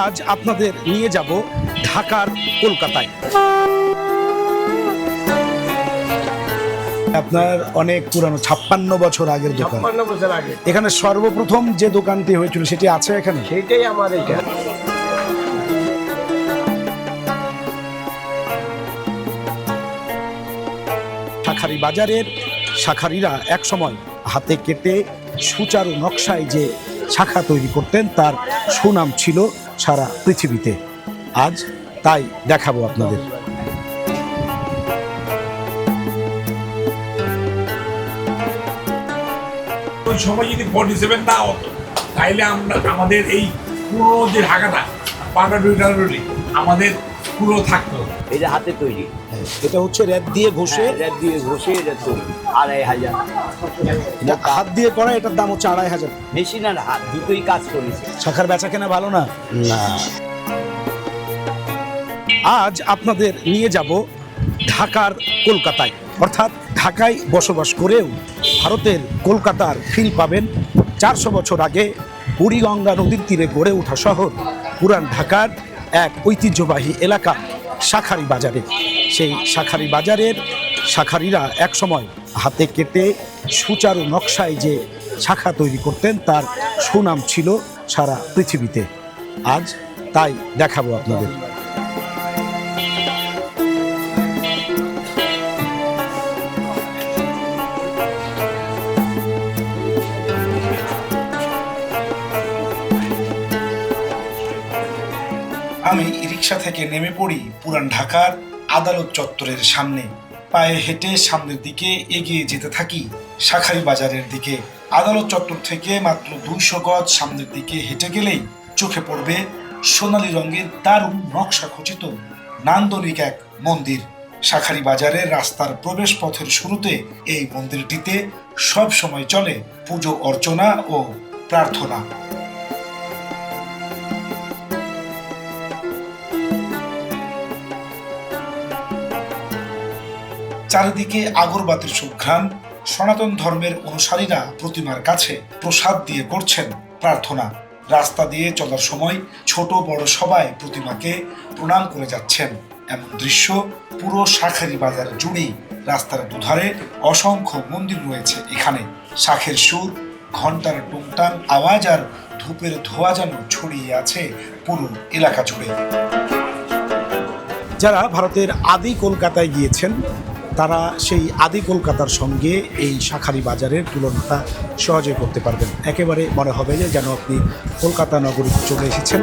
আজ আপনাদের নিয়ে যাব ঢাকার কলকাতায়। আপনার অনেক পুরানো 56 বছর আগের দোকান। 56 বছর আগে এখানে সর্বপ্রথম যে দোকানটি হয়েছিল সেটি আছে এখানে। সেইটাই আমার এটা। শাঁখারী বাজারের শাঁখারীরা এক সময় হাতে কেটে সুচারু নকশায় যে শাখা তৈরি করতেন তার সুনাম ছিল সারা পৃথিবীতে। আজ তাই দেখাবো আপনাদের। ওই সময় যদি 47 না হতো তাইলে আমরা আমাদের এই পুরো যে ঢাকাটা পাটাডুইটারি আমাদের পুরো থাকতো। এটা হাতে তৈরি, এটা হচ্ছে রেত দিয়ে ঘষে, রেত দিয়ে ঘষে এটা তৈরি। 2500 এটা হাত দিয়ে করা, এটার দাম হচ্ছে 2500। মেশিন আর হাত দুটোই কাজ করেছে। শাখার বেচা কেনা ভালো না। আজ আপনাদের নিয়ে যাব ঢাকার কলকাতায়, অর্থাৎ ঢাকায় বসবাস করেও ভারতের কলকাতার ফিল পাবেন। 400 বছর আগে বুড়িগঙ্গা নদীর তীরে গড়ে ওঠা শহর পুরান ঢাকার এক ঐতিহ্যবাহী এলাকা শাঁখারী বাজারে। সেই শাঁখারী বাজারের শাঁখারীরা এক সময় হাতে কেটে সুচারু নকশায় যে শাখা তৈরি করতেন তার সুনাম ছিল সারা পৃথিবীতে। আজ তাই দেখাবো আপনাদের। আমি রিক্সা থেকে নেমে পড়ি পুরান ঢাকার আদালত চত্বরের সামনে। পায়ে হেঁটে সামনের দিকে এগিয়ে যেতে থাকি শাঁখারী বাজারের দিকে। আদালত চত্বর থেকে মাত্র 200 গজ সামনের দিকে হেঁটে গেলেই চোখে পড়বে সোনালী রঙের দারুণ নকশা খচিত নান্দনিক এক মন্দির। শাঁখারী বাজারের রাস্তার প্রবেশ পথের শুরুতে এই মন্দিরটিতে সব সময় চলে পুজো অর্চনা ও প্রার্থনা। চারিদিকে আগরবাতির সুঘ্রাণ। সনাতন ধর্মের অনুসারীরা প্রতিমার কাছে প্রসাদ দিয়ে করছেন প্রার্থনা। রাস্তা দিয়ে চলার সময় ছোট বড় সবাই প্রতিমাকে প্রণাম করে যাচ্ছেন। এমন দৃশ্য পুরো শাঁখারী বাজার জুড়েই। রাস্তার দুধারে অসংখ্য মন্দির রয়েছে এখানে। শাঁখের সুর, ঘণ্টার টুংটাং আওয়াজ আর ধূপের ধোঁয়া যেন ছড়িয়ে আছে পুরো এলাকা জুড়ে। যারা ভারতের আদি কলকাতায় গিয়েছেন তারা সেই আদি কলকাতার সঙ্গে এই শাঁখারী বাজারের তুলনাটা সহজে করতে পারবেন। একেবারে মনে হবে যে যেন আপনি কলকাতা নগরীতে চলে এসেছেন।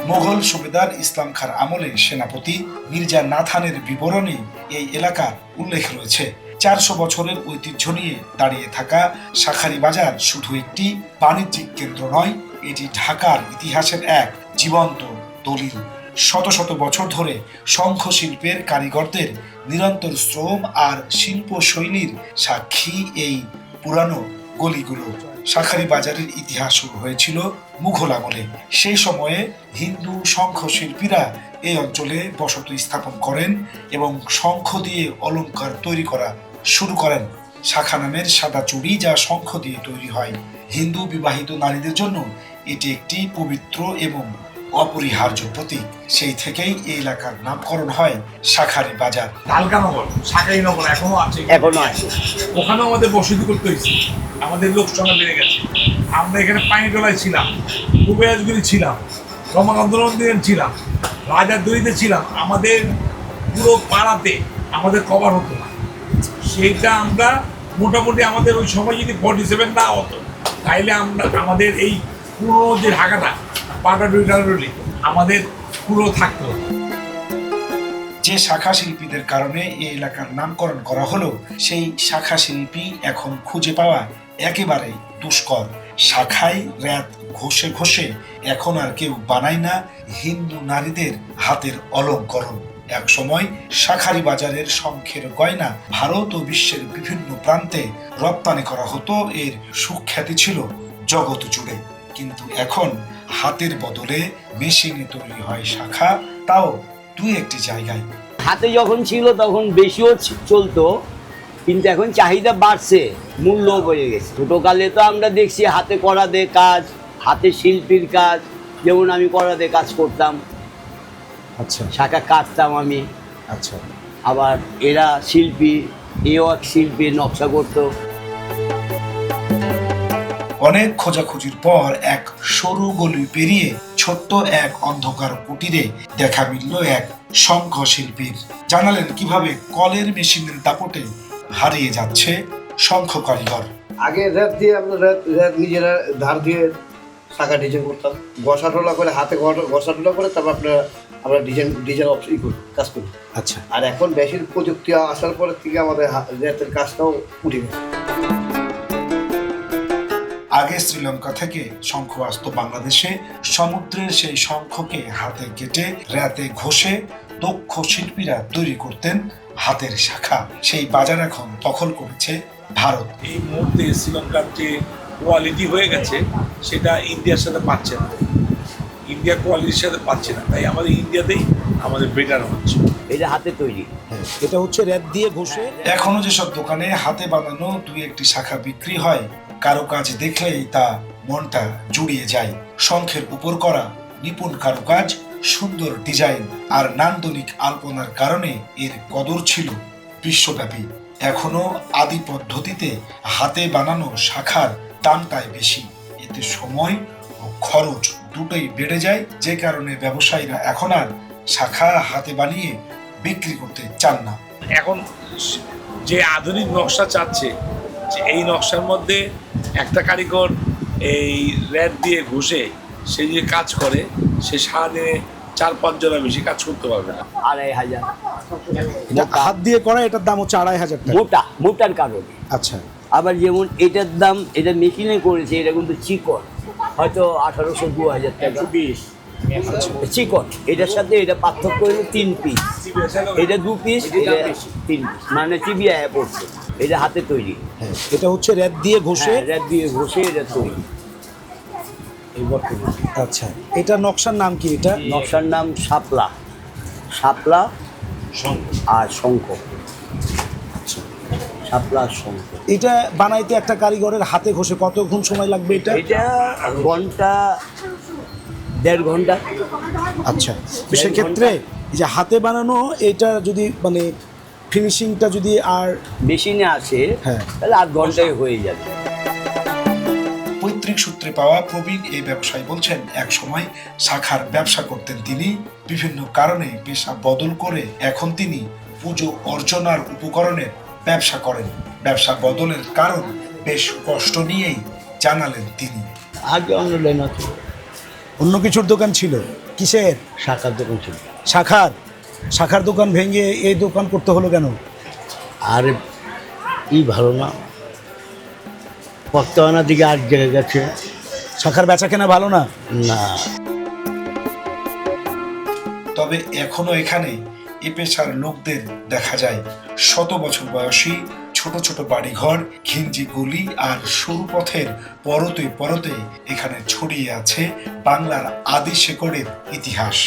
মোগল সুবেদার ইসলাম খাঁর আমলে সেনাপতি মির্জা নাথানের বিবরণী এই এলাকার উল্লেখ রয়েছে। 400 বছরের ঐতিহ্য নিয়ে দাঁড়িয়ে থাকা শাঁখারী বাজার শুধু একটি বাণিজ্যিক কেন্দ্র নয়, এটি ঢাকার ইতিহাসের এক জীবন্ত দলিল। শত শত বছর ধরে শঙ্খ শিল্পের কারিগরদের নিরন্তর শ্রম আর শিল্প শৈলীর সাক্ষী এই পুরানো গলিগুলো। শাঁখারী বাজারের ইতিহাস শুরু হয়েছিল মুঘল আমলে। সেই সময়ে হিন্দু শঙ্খ শিল্পীরা এই অঞ্চলে বসতি স্থাপন করেন এবং শঙ্খ দিয়ে অলংকার তৈরি করা শুরু করেন। শাখা নামের সাদা চুড়ি যা শঙ্খ দিয়ে তৈরি হয়। হিন্দু বিবাহিত নারীদের জন্য এটি একটি পবিত্র এবং অপরিহার্য প্রতীক। সেই থেকেই এই এলাকার নামকরণ হয় শাঁখারী বাজার। ঢালকানগর, শাঁখারী নগর এখনো আছে। ওখানেও আমাদের বসতি করতে হয়েছে। আমাদের লোক সংখ্যা বেড়ে গেছে। আমরা এখানে পানিটোলায় ছিলাম, কুবেরাজগুলি ছিলাম, রমাকান্ত মন্দিরে ছিলাম, রাজার দড়িতে ছিলাম। আমাদের পুরো পাড়াতে আমাদের কভার হতো না। সেইটা আমরা মোটামুটি আমাদের ওই সময় যদি 47 না হতো তাইলে আমরা আমাদের এই পুরো যে ঢাকাটা পাটাডুইটারি আমাদের পুরো থাকতো। যে শাখা শিল্পীদের কারণে এই এলাকার নামকরণ করা হলো, সেই শাখা শিল্পী এখন খুঁজে পাওয়া একেবারেই দুষ্কর। শাখায় রেত ঘষে ঘষে এখন আর কেউ বানায় না হিন্দু নারীদের হাতের অলংকরণ। এক সময় শাঁখারী বাজারের শঙ্খের গয়না ভারত ও বিশ্বের বিভিন্ন প্রান্তে রপ্তানি করা হতো। এর সুখ্যাতি ছিল জগৎ জুড়ে। কিন্তু এখন হাতের বদলে মেশিনে তৈরি হয় শাখা, তাও 2-1টি জায়গায়। হাতে যখন ছিল তখন বেশিও চলতো, কিন্তু এখন চাহিদা বাড়ছে, মূল্য বেড়ে গেছে। ছোটকালে তো আমরা দেখছি হাতে করা দিয়ে কাজ, হাতের শিল্পীর কাজ, যেমন আমি করাতে কাজ করতাম, আচ্ছা শাঁখা কাটতাম আমি। আচ্ছা। আবার এরা শিল্পী, এও এক শিল্পীর নকশা করতো। অনেক খোঁজাখুঁজির পর এক সরু গলি পেরিয়ে ছোট্ট এক অন্ধকার কুটিরে দেখা মিলল এক শঙ্খ শিল্পীর। জানালেন কিভাবে কলের মেশিনের দাপটে হারিয়ে যাচ্ছে শঙ্খ কারিগর। আগে রেত দিয়ে আমরা রেত নিজেরা ধার দিয়ে শাখা ডিজাইন করতাম, ঘষা টোলা করে হাতে ঘষা টোলা করে তারপর আমরা ডিজাইন অপশন করি, কাজ করি। আচ্ছা। আর এখন বেশি প্রযুক্তি আসার পরের থেকে আমাদের রেতের কাজটাও উঠে গেছে। আগে শ্রীলঙ্কা থেকে শঙ্খ আসতো বাংলাদেশে। সমুদ্রের সেই শঙ্খকে হাতে কেটে রাতে ঘষে দক্ষ শিল্পীরা তৈরি করতেন হাতের শাখা। সেই বাজার এখন দখল করেছে ভারত। এই মুহূর্তে শ্রীলঙ্কার যে কোয়ালিটি হয়ে গেছে সেটা ইন্ডিয়ার সাথে পাচ্ছে না, ইন্ডিয়া কোয়ালিটির সাথে পাচ্ছে না, তাই আমাদের ইন্ডিয়াতেই আমাদের বেটার হচ্ছে। এটা হাতে তৈরি। এটা হচ্ছে রেত দিয়ে ঘষে। এখনো যেসব দোকানে হাতে বানানো দুই একটি শাখা বিক্রি হয়, কারো কাজ দেখলেই তা মনটা জুড়িয়ে যায়। শঙ্খের উপর করা নিপুণ কারুকাজ, সুন্দর ডিজাইন আর নান্দনিক আলপনার কারণে এর কদর ছিল বিশ্বব্যাপী। এখনো আদি পদ্ধতিতে হাতে বানানো শাখার দামটাই বেশি। এতে সময় ও খরচ দুটোই বেড়ে যায়, যে কারণে ব্যবসায়ীরা এখন আর শাখা হাতে বানিয়ে বিক্রি করতে চান না। এখন যে আধুনিক নকশা চাচ্ছে, যে এই নকশার মধ্যে একটা কারিগর এই রেত দিয়ে ঘষে সে যে কাজ করে, সে সারাদিনে 4-5 জনের বেশি কাজ করতে পারবে না। 2500। এটা হাত দিয়ে করা, এটার দাম হচ্ছে 2500 টাকা। মোটার কারণে। আচ্ছা। আবার যেমন এটার দাম, এটা মেশিনে করেছে, এটা কিন্তু চিকন, হয়তো 1800-2000 টাকা। চিকন, এটার সাথে এটা পার্থক্য হলো 3 পিস, এটা 2 পিস, এটা 3 পিস, মানে চিবিয়া পড়ছে। এটা হাতে তৈরি। এটা হচ্ছে রেত দিয়ে ঘষে। রেত দিয়ে ঘষে এটা তৈরি। এই বর্তমানে। আচ্ছা, এটা নকশার নাম কি? এটা নকশার নাম শাপলা, শাপলা আর শঙ্খ। শাপলা আর শঙ্খ। এটা বানাইতে একটা কারিগরের হাতে ঘষে কতক্ষণ সময় লাগবে? এটা ঘন্টা 1.5 ঘন্টা। আচ্ছা, তো সেক্ষেত্রে এই যে হাতে বানানো এটা যদি মানে ফিনিশিংটা যদি আর মেশিনে আসে, হ্যাঁ, তাহলে 8 ঘন্টায় হয়ে যাবে। পৈতৃক সূত্রে পাওয়া প্রবীণ এই ব্যবসায়ী বলছেন, এক সময় শাখার ব্যবসা করতেন তিনি। বিভিন্ন কারণে পেশা বদল করে এখন তিনি পুজো অর্চনার উপকরণের ব্যবসা করেন। ব্যবসা বদলের কারণ বেশ কষ্ট নিয়েই জানালেন তিনি। আগে অনলাইন আছে, অন্য কিছুর দোকান ছিল। কিসের? শাখার দোকান ছিল। শাখার দোকান ভেঙে এই দোকান করতে হলো কেন? আর কি ভালো না, পত্তানার দিকে আর জায়গা গেছে। শাখার বেচা কেনা ভালো না? না। তবে এখনো এখানে এ পেশার লোকদের দেখা যায়। 100 বছর বয়সী ছোট ছোট বাড়িঘর, ঘিঞ্জি গলি আর সরু পথের পরতে পরতে এখানে ছড়িয়ে আছে বাংলার আদি শেকড়ের ইতিহাস।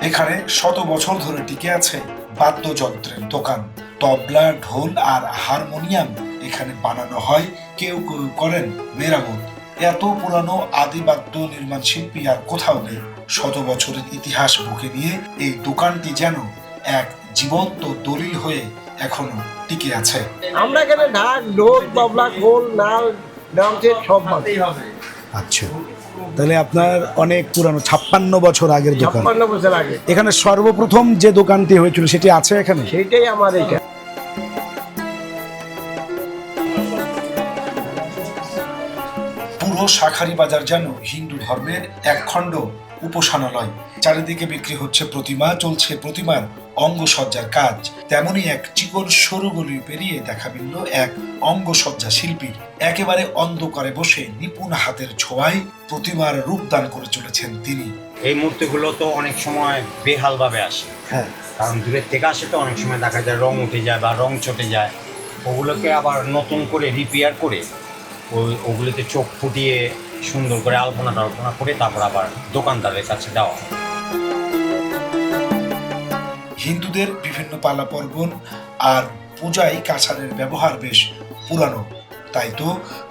এখানে 100 বছর ধরে টিকে আছে বাদ্যযন্ত্রের দোকান। তবলা, ঢোল আর হারমোনিয়াম এখানে বানানো হয়, কেউ কেউ করেন মেরামত। এত পুরানো আদি বাদ্য নির্মাণ শিল্পী আর কোথাও নেই। 100 বছরের ইতিহাস বুকে নিয়ে এই দোকানটি যেন এক জীবন্ত দলিল হয়ে এখনো টিকে আছে। আমরা এখানে ঢাক, ঢোল, তবলা, খোল, নাল, ড্রাম সেট সব বানাই। আচ্ছা, তাহলে আপনার অনেক পুরানো, 56 বছর আগের দোকান। 56 বছর আগে এখানে সর্বপ্রথম যে দোকানটি হয়েছিল সেটি আছে এখানে? সেইটাই আমার এটা। পুরো শাঁখারি বাজার যেন হিন্দু ধর্মের একখণ্ড উপাসনালয়। চারিদিকে বিক্রি হচ্ছে প্রতিমা, চলছে প্রতিমার অঙ্গসজ্জার কাজ। তেমনি এক চিকন সরু গলি পেরিয়ে দেখা মিলল এক অঙ্গসজ্জা শিল্পীর। একেবারে অন্ধকারে বসে নিপুণ হাতের ছোঁয়ায় প্রতিমার রূপদান করে চলেছেন তিনি। এই মূর্তিগুলো তো অনেক সময় বেহাল ভাবে আসে, হ্যাঁ, কারণ দূরের থেকে আসে তো অনেক সময় দেখা যায় রং উঠে যায় বা রং চটে যায়। ওগুলোকে আবার নতুন করে রিপেয়ার করে ওগুলোতে চোখ ফুটিয়ে সুন্দর করে আলপনা করে তারপর আবার দোকানদারের কাছে দেওয়া। হিন্দুদের বিভিন্ন পালা পার্বণ আর পূজায় কাঁসারের ব্যবহার বেশ পুরানো, তাই তো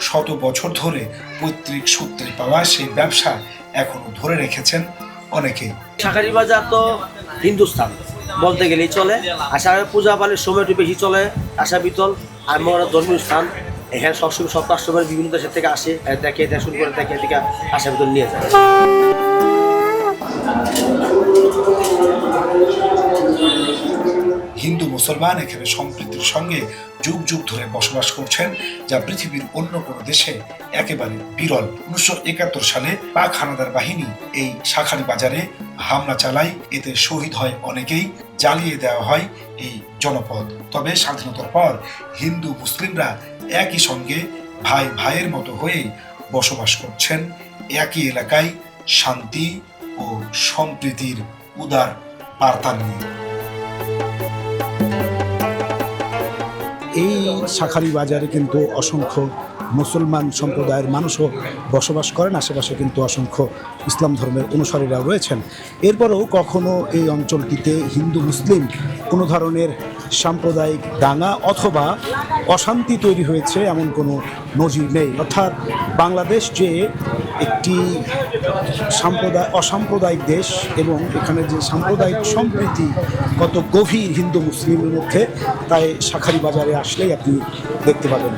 শত বছর ধরে পৈতৃক সূত্রে পাওয়া সেই ব্যবসা এখনো ধরে রেখেছেন অনেকেই। শাঁখারী বাজার তো হিন্দুস্তান বলতে গেলেই চলে। আষাঢ়ে পূজা পালের সময় একটু বেশি চলে আশা বিতল, আর আমরা ধর্মীয় স্থান। এখানে সবসময় সব কাস্টমার বিভিন্ন দেশের থেকে আসে, দেখে এটা শুরু করে দেখে থেকে আশা বিতল নিয়ে যায়। হিন্দু মুসলমান এখানে সম্প্রীতির সঙ্গে যুগ যুগ ধরে বসবাস করছেন, যা পৃথিবীর অন্য কোনো দেশে একেবারে বিরল। 1971 সালে পাক হানাদার বাহিনী এই শাঁখারী বাজারে হামলা চালায়, এতে শহীদ হয় অনেকেই, জ্বালিয়ে দেওয়া হয় এই জনপদ। তবে স্বাধীনতার পর হিন্দু মুসলিমরা একই সঙ্গে ভাই ভাইয়ের মতো হয়ে বসবাস করছেন একই এলাকায়, শান্তি ও সম্প্রীতির উদার বার্তা নিয়ে। এই শাঁখারী বাজারে কিন্তু অসংখ্য মুসলমান সম্প্রদায়ের মানুষও বসবাস করেন, আশেপাশে কিন্তু অসংখ্য ইসলাম ধর্মের অনুসারীরাও রয়েছেন। এরপরেও কখনো এই অঞ্চলটিতে হিন্দু মুসলিম কোনো ধরনের সাম্প্রদায়িক দাঙ্গা অথবা অশান্তি তৈরি হয়েছে এমন কোনো নজির নেই। অর্থাৎ বাংলাদেশ যে একটি অসাম্প্রদায়িক দেশ এবং এখানে যে সাম্প্রদায়িক সম্প্রীতি কত গভীর হিন্দু মুসলিমের মধ্যে, তাই শাঁখারী বাজারে আসলেই আপনি দেখতে পাবেন।